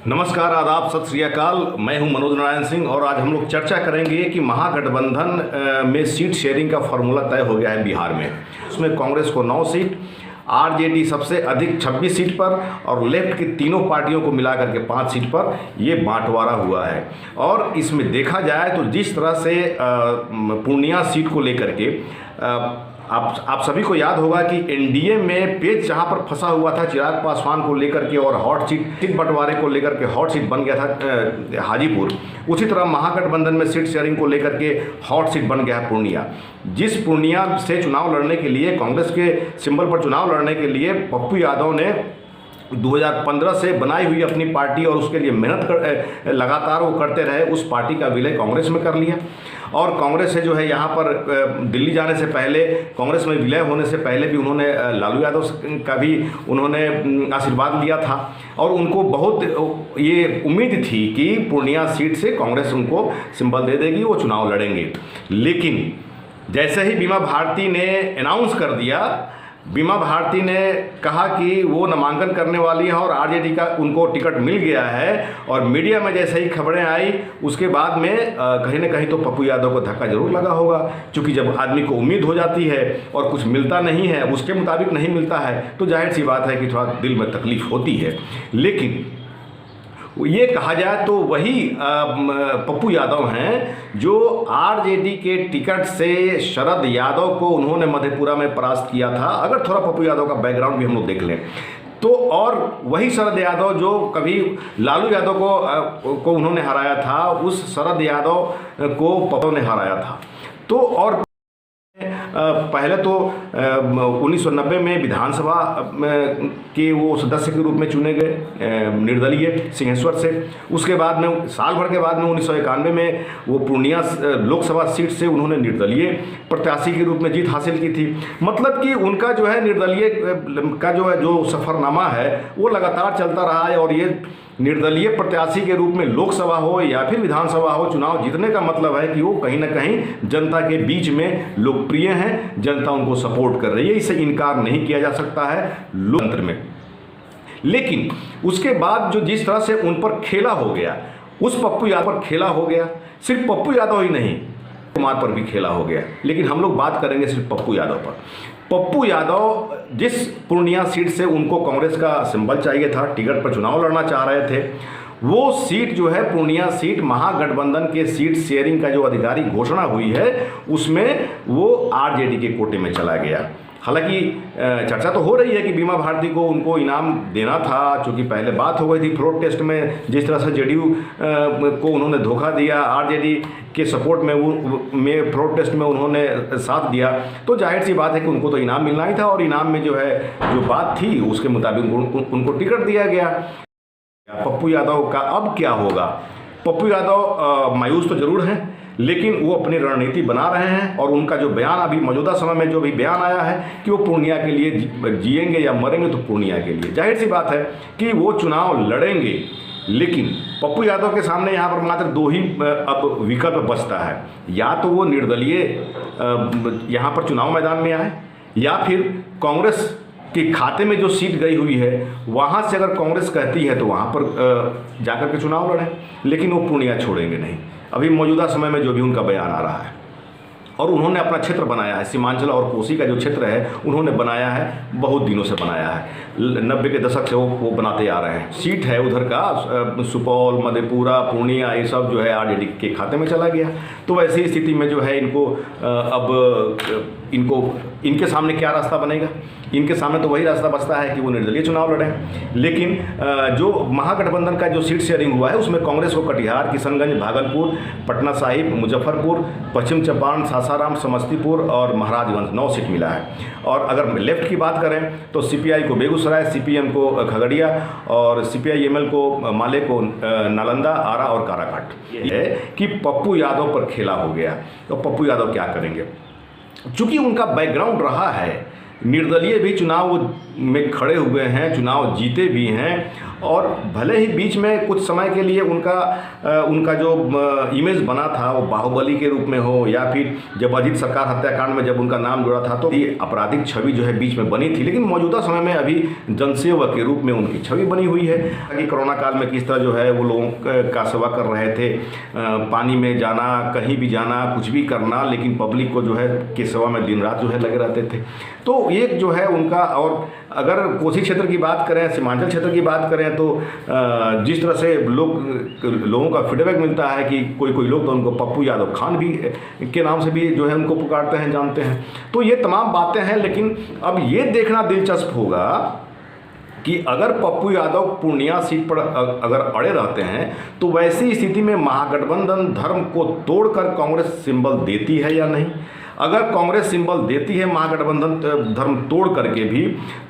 नमस्कार, आदाब, सत श्री अकाल। मैं हूं मनोज नारायण सिंह और आज हम लोग चर्चा करेंगे कि महागठबंधन में सीट शेयरिंग का फॉर्मूला तय हो गया है बिहार में। उसमें कांग्रेस को 9 सीट, आरजेडी सबसे अधिक 26 सीट पर और लेफ्ट की तीनों पार्टियों को मिलाकर के 5 सीट पर ये बांटवारा हुआ है। और इसमें देखा जाए तो जिस तरह से पूर्णिया सीट को लेकर के आप सभी को याद होगा कि एनडीए में पेच जहां पर फंसा हुआ था चिराग पासवान को लेकर के और हॉट सीट बंटवारे को लेकर के हॉट सीट बन गया था हाजीपुर, उसी तरह महागठबंधन में सीट शेयरिंग को लेकर के हॉट सीट बन गया है पूर्णिया। जिस पूर्णिया से चुनाव लड़ने के लिए, कांग्रेस के सिंबल पर चुनाव लड़ने के लिए पप्पू यादव ने 2015 से बनाई हुई अपनी पार्टी और उसके लिए मेहनत लगातार वो करते रहे, उस पार्टी का विलय कांग्रेस में कर लिया। और कांग्रेस से जो है यहाँ पर दिल्ली जाने से पहले, कांग्रेस में विलय होने से पहले भी उन्होंने लालू यादव का भी उन्होंने आशीर्वाद लिया था और उनको बहुत ये उम्मीद थी कि पूर्णिया सीट से कांग्रेस उनको सिंबल दे देगी, वो चुनाव लड़ेंगे। लेकिन जैसे ही बीमा भारती ने अनाउंस कर दिया, बीमा भारती ने कहा कि वो नामांकन करने वाली है और आरजेडी का उनको टिकट मिल गया है, और मीडिया में जैसे ही खबरें आई उसके बाद में कहीं ना कहीं तो पप्पू यादव को धक्का जरूर लगा होगा, क्योंकि जब आदमी को उम्मीद हो जाती है और कुछ मिलता नहीं है, उसके मुताबिक नहीं मिलता है, तो जाहिर सी बात है कि थोड़ा दिल में तकलीफ होती है। लेकिन ये कहा जाए तो वही पप्पू यादव हैं जो आरजेडी के टिकट से शरद यादव को उन्होंने मधेपुरा में परास्त किया था। अगर थोड़ा पप्पू यादव का बैकग्राउंड भी हम लोग देख लें तो, और वही शरद यादव जो कभी लालू यादव को उन्होंने हराया था, उस शरद यादव को पप्पू ने हराया था। तो और पहले तो 1990 में विधानसभा के वो सदस्य के रूप में चुने गए निर्दलीय सिंहेश्वर से। उसके बाद में साल भर के बाद में 1991 में वो पूर्णिया लोकसभा सीट से उन्होंने निर्दलीय प्रत्याशी के रूप में जीत हासिल की थी। मतलब कि उनका जो है निर्दलीय का जो सफ़रनामा है वो लगातार चलता रहा है, और ये निर्दलीय प्रत्याशी के रूप में लोकसभा हो या फिर विधानसभा हो, चुनाव जीतने का मतलब है कि वो कहीं ना कहीं जनता के बीच में लोकप्रिय हैं, जनता उनको सपोर्ट कर रही है, इसे इनकार नहीं किया जा सकता है लोकतंत्र में। लेकिन उसके बाद जो जिस तरह से उन पर खेला हो गया, उस पप्पू यादव पर खेला हो गया, सिर्फ पप्पू यादव ही नहीं, कुमार पर भी खेला हो गया। लेकिन हम लोग बात करेंगे सिर्फ पप्पू यादव पर। पप्पू यादव जिस पूर्णिया सीट से उनको कांग्रेस का सिंबल चाहिए था, टिकट पर चुनाव लड़ना चाह रहे थे, वो सीट जो है पूर्णिया सीट महागठबंधन के सीट शेयरिंग का जो आधिकारिक घोषणा हुई है उसमें वो आरजेडी के कोटे में चला गया। हालांकि चर्चा तो हो रही है कि बीमा भारती को उनको इनाम देना था, क्योंकि पहले बात हो गई थी फ्लोर टेस्ट में, जिस तरह से जेडीयू को उन्होंने धोखा दिया, आरजेडी के सपोर्ट में वो फ्लोर टेस्ट में उन्होंने साथ दिया, तो जाहिर सी बात है कि उनको तो इनाम मिलना ही था, और इनाम में जो है जो बात थी उसके मुताबिक उनको टिकट दिया गया। पप्पू यादव का अब क्या होगा? पप्पू यादव मायूस तो जरूर हैं, लेकिन वो अपनी रणनीति बना रहे हैं, और उनका जो बयान अभी मौजूदा समय में जो भी बयान आया है कि वो पूर्णिया के लिए जिएंगे या मरेंगे तो पूर्णिया के लिए। जाहिर सी बात है कि वो चुनाव लड़ेंगे, लेकिन पप्पू यादव के सामने यहाँ पर मात्र 2 ही अब विकल्प बचता है। या तो वो निर्दलीय यहाँ पर चुनाव मैदान में आए, या फिर कांग्रेस के खाते में जो सीट गई हुई है वहाँ से अगर कांग्रेस कहती है तो वहाँ पर जाकर के चुनाव लड़ें, लेकिन वो पूर्णिया छोड़ेंगे नहीं। अभी मौजूदा समय में जो भी उनका बयान आ रहा है, और उन्होंने अपना क्षेत्र बनाया है, सीमांचल और कोसी का जो क्षेत्र है उन्होंने बनाया है, बहुत दिनों से बनाया है, 90 के दशक से वो बनाते आ रहे हैं। सीट है उधर का सुपौल, मधेपुरा, पूर्णिया, ये सब जो है आरजेडी के खाते में चला गया। तो वैसी स्थिति में जो है इनके सामने क्या रास्ता बनेगा? इनके सामने तो वही रास्ता बचता है कि वो निर्दलीय चुनाव लड़ें। लेकिन जो महागठबंधन का जो सीट शेयरिंग हुआ है उसमें कांग्रेस को कटिहार, किशनगंज, भागलपुर, पटना साहिब, मुजफ्फरपुर, पश्चिम चंपारण, सासाराम, समस्तीपुर और महाराजगंज 9 सीट मिला है। और अगर लेफ्ट की बात करें तो सीपीआई को बेगूसराय, सीपीएम को खगड़िया और सीपीआई-एमएल को माले को नालंदा, आरा और काराकाट। ये है कि पप्पू यादव पर खेला हो गया। तो पप्पू यादव क्या करेंगे? चूंकि उनका बैकग्राउंड रहा है, निर्दलीय भी चुनाव में खड़े हुए हैं, चुनाव जीते भी हैं, और भले ही बीच में कुछ समय के लिए उनका जो इमेज बना था वो बाहुबली के रूप में हो, या फिर जब अजीत सरकार हत्याकांड में जब उनका नाम जुड़ा था तो ये आपराधिक छवि जो है बीच में बनी थी, लेकिन मौजूदा समय में अभी जनसेवक के रूप में उनकी छवि बनी हुई है कि कोरोना काल में किस तरह जो है वो लोगों का सेवा कर रहे थे, पानी में जाना, कहीं भी जाना, कुछ भी करना, लेकिन पब्लिक को जो है की सेवा में दिन रात जो है लगे रहते थे। तो एक जो है उनका, और अगर कोसी क्षेत्र की बात करें, सीमांचल क्षेत्र की बात करें तो जिस तरह से लोगों का फीडबैक मिलता है कि कोई लोग तो उनको पप्पू यादव खान भी के नाम से भी जो है उनको पुकारते हैं, जानते हैं। तो ये तमाम बातें हैं, लेकिन अब ये देखना दिलचस्प होगा कि अगर पप्पू यादव पूर्णिया सीट पर अगर अड़े रहते हैं तो वैसी स्थिति में महागठबंधन धर्म को तोड़कर कांग्रेस सिंबल देती है या नहीं। अगर कांग्रेस सिंबल देती है महागठबंधन धर्म तोड़ करके भी,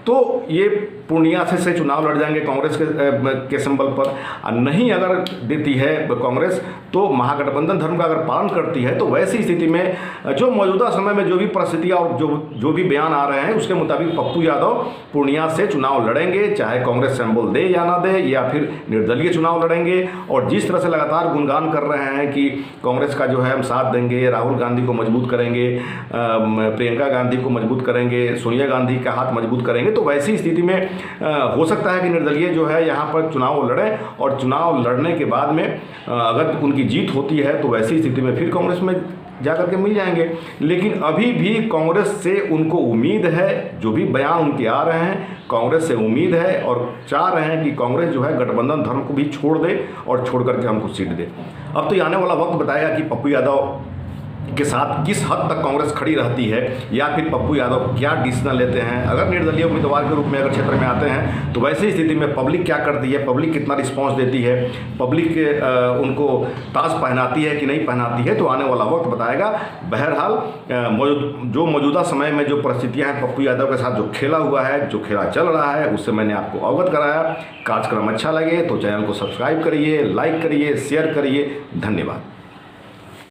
तो ये पूर्णिया से चुनाव लड़ जाएंगे कांग्रेस के सिंबल पर। नहीं अगर देती है कांग्रेस तो महागठबंधन धर्म का अगर पालन करती है, तो वैसी स्थिति में जो मौजूदा समय में जो भी परिस्थितियाँ और जो भी बयान आ रहे हैं उसके मुताबिक पप्पू यादव पूर्णिया से चुनाव लड़ेंगे, चाहे कांग्रेस सिंबल दे या ना दे, या फिर निर्दलीय चुनाव लड़ेंगे। और जिस तरह से लगातार गुणगान कर रहे हैं कि कांग्रेस का जो है हम साथ देंगे, राहुल गांधी को मजबूत करेंगे, प्रियंका गांधी को मजबूत करेंगे, सोनिया गांधी का हाथ मजबूत करेंगे, तो वैसी स्थिति में हो सकता है कि निर्दलीय जो है यहाँ पर चुनाव लड़े, और चुनाव लड़ने के बाद में अगर उनकी जीत होती है तो वैसी स्थिति में फिर कांग्रेस में जाकर के मिल जाएंगे। लेकिन अभी भी कांग्रेस से उनको उम्मीद है, जो भी बयान उनके आ रहे हैं कांग्रेस से उम्मीद है और चाह रहे हैं कि कांग्रेस जो है गठबंधन धर्म को भी छोड़ दे और छोड़ करके हमको सीट दे। अब तो आने वाला वक्त बताएगा कि पप्पू यादव के साथ किस हद तक कांग्रेस खड़ी रहती है, या फिर पप्पू यादव क्या डिसीजन लेते हैं। अगर निर्दलीय उम्मीदवार के रूप में अगर क्षेत्र में आते हैं तो वैसी स्थिति में पब्लिक क्या करती है, पब्लिक कितना रिस्पांस देती है, पब्लिक उनको ताज पहनाती है कि नहीं पहनाती है, तो आने वाला वक्त बताएगा। बहरहाल जो मौजूदा समय में जो परिस्थितियाँ हैं पप्पू यादव के साथ जो खेला हुआ है, जो खेला चल रहा है, उससे मैंने आपको अवगत कराया। कार्यक्रम अच्छा लगे तो चैनल को सब्सक्राइब करिए, लाइक करिए, शेयर करिए। धन्यवाद।